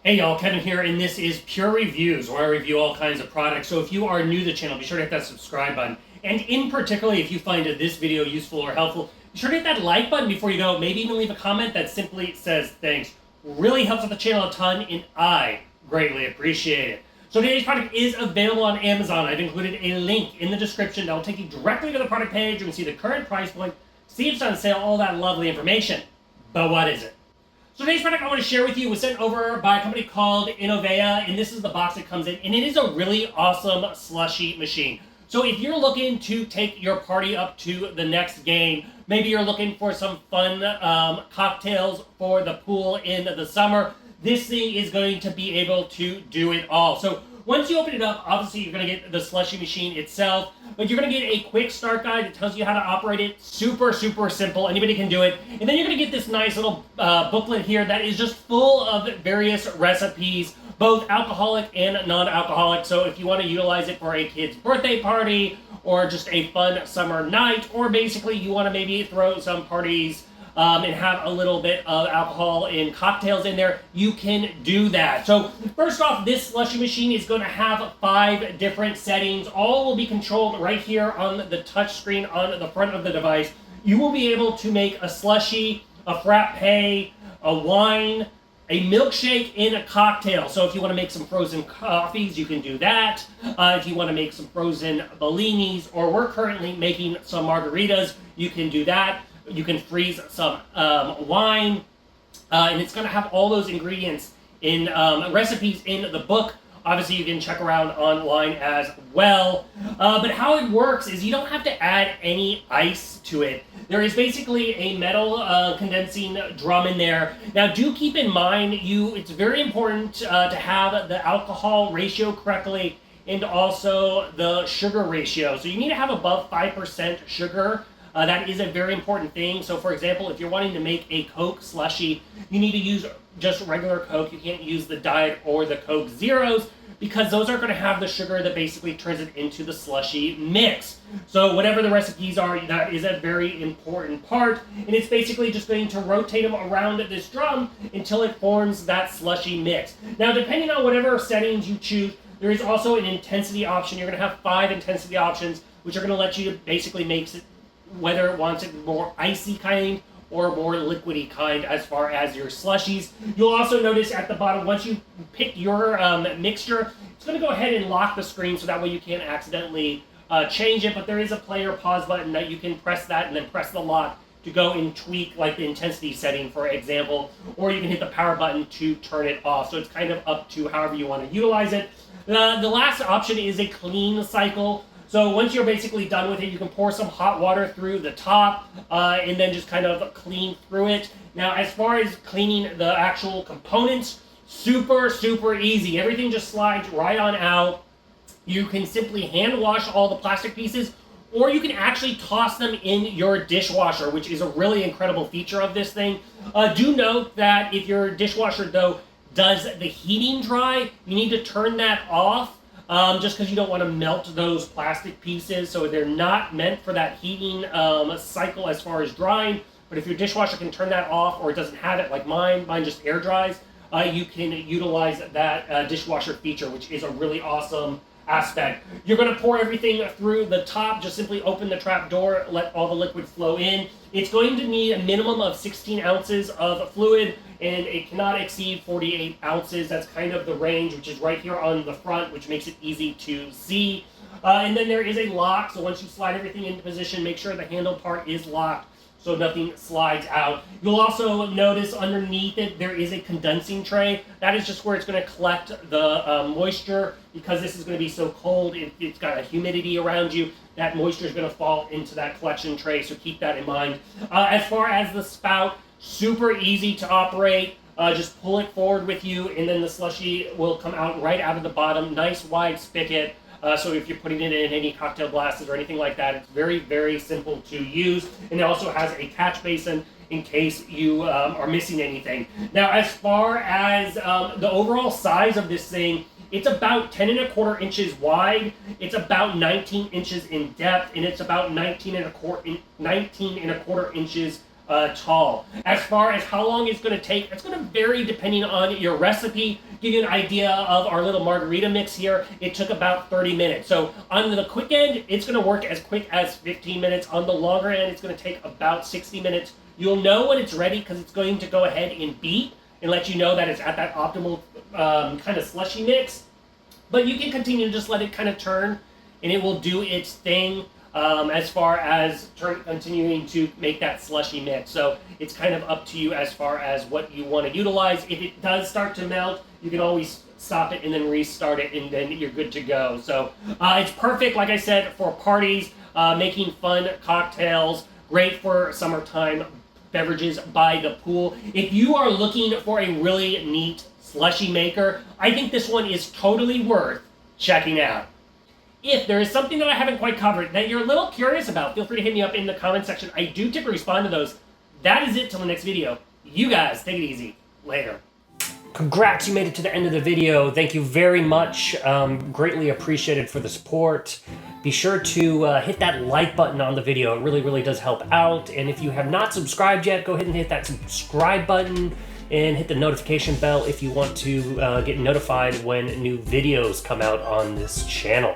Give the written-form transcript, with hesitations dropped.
Hey y'all, Kevin here, and this is Pure Reviews, where I review all kinds of products. So if you are new to the channel, be sure to hit that subscribe button. And in particular, if you find this video useful or helpful, be sure to hit that like button before you go. Maybe even leave a comment that simply says thanks. Really helps out the channel a ton, and I greatly appreciate it. So today's product is available on Amazon. I've included a link in the description that will take you directly to the product page. You can see the current price point, see if it's on sale, all that lovely information. But what is it? So today's product I want to share with you was sent over by a company called Inoviva, and this is the box it comes in, and it is a really awesome slushie machine. So if you're looking to take your party up to the next game, maybe you're looking for some fun cocktails for the pool in the summer, this thing is going to be able to do it all. So once you open it up, obviously you're going to get the slushie machine itself, but you're going to get a quick start guide that tells you how to operate it. Super, super simple. Anybody can do it. And then you're going to get this nice little booklet here that is just full of various recipes, both alcoholic and non-alcoholic. So if you want to utilize it for a kid's birthday party or just a fun summer night, or basically you want to maybe throw some parties and have a little bit of alcohol and cocktails in there, you can do that. So first off, this slushie machine is going to have 5 different settings. All will be controlled right here on the touch screen on the front of the device. You will be able to make a slushie, a frappe, a wine, a milkshake, and a cocktail. So if you want to make some frozen coffees, you can do that. If you want to make some frozen bellinis, or we're currently making some margaritas, you can do that. You can freeze some wine, and it's going to have all those ingredients in recipes in the book. Obviously, you can check around online as well. But how it works is you don't have to add any ice to it. There is basically a metal condensing drum in there. Now, do keep in mind, it's very important to have the alcohol ratio correctly and also the sugar ratio. So you need to have above 5% sugar. That is a very important thing. So for example, if you're wanting to make a Coke slushie, you need to use just regular Coke. You can't use the Diet or the Coke Zeros, because those are going to have the sugar that basically turns it into the slushie mix. So whatever the recipes are, that is a very important part. And it's basically just going to rotate them around this drum until it forms that slushie mix. Now, depending on whatever settings you choose, there is also an intensity option. You're going to have 5 intensity options, which are going to let you basically make it whether it wants it more icy kind or more liquidy kind as far as your slushies. You'll also notice at the bottom, once you pick your mixture, it's going to go ahead and lock the screen so that way you can't accidentally change it, but there is a play or pause button that you can press that and then press the lock to go and tweak like the intensity setting, for example, or you can hit the power button to turn it off. So it's kind of up to however you want to utilize it. The last option is a clean cycle. So once you're basically done with it, you can pour some hot water through the top and then just kind of clean through it. Now, as far as cleaning the actual components, super, super easy. Everything just slides right on out. You can simply hand wash all the plastic pieces, or you can actually toss them in your dishwasher, which is a really incredible feature of this thing. Do note that if your dishwasher, though, does the heating dry, you need to turn that off. Just because you don't want to melt those plastic pieces, so they're not meant for that heating cycle as far as drying. But if your dishwasher can turn that off, or it doesn't have it like mine just air dries, you can utilize that dishwasher feature, which is a really awesome aspect. You're going to pour everything through the top. Just simply open the trap door, let all the liquid flow in. It's going to need a minimum of 16 ounces of fluid, and it cannot exceed 48 ounces. That's kind of the range, which is right here on the front, which makes it easy to see. And then there is a lock, so once you slide everything into position, make sure the handle part is locked so nothing slides out. You'll also notice underneath it there is a condensing tray. That is just where it's going to collect the moisture, because this is going to be so cold, it's got a humidity around you. That moisture is going to fall into that collection tray, so keep that in mind. As far as the spout, super easy to operate. Just pull it forward with you, and then the slushie will come out right out of the bottom. Nice wide spigot. So if you're putting it in any cocktail glasses or anything like that, it's very, very simple to use. And it also has a catch basin in case you are missing anything. Now, as far as the overall size of this thing, it's about 10 1/4 inches wide. It's about 19 inches in depth, and it's about 19 1/4 inches tall. As far as how long it's going to take, it's going to vary depending on your recipe. give you an idea of our little margarita mix here, it took about 30 minutes. So on the quick end, it's going to work as quick as 15 minutes. On the longer end, it's going to take about 60 minutes. You'll know when it's ready because it's going to go ahead and beep and let you know that it's at that optimal kind of slushy mix. But you can continue to just let it kind of turn, and it will do its thing as far as continuing to make that slushy mix. So it's kind of up to you as far as what you want to utilize. If it does start to melt, you can always stop it and then restart it, and then you're good to go. So it's perfect, like I said, for parties, making fun cocktails, great for summertime beverages by the pool. If you are looking for a really neat slushy maker, I think this one is totally worth checking out. If there is something that I haven't quite covered that you're a little curious about, feel free to hit me up in the comment section. I do typically respond to those. That is it till the next video. You guys, take it easy. Later. Congrats, you made it to the end of the video. Thank you very much. Greatly appreciated for the support. Be sure to hit that like button on the video. It really, really does help out. And if you have not subscribed yet, go ahead and hit that subscribe button and hit the notification bell if you want to get notified when new videos come out on this channel.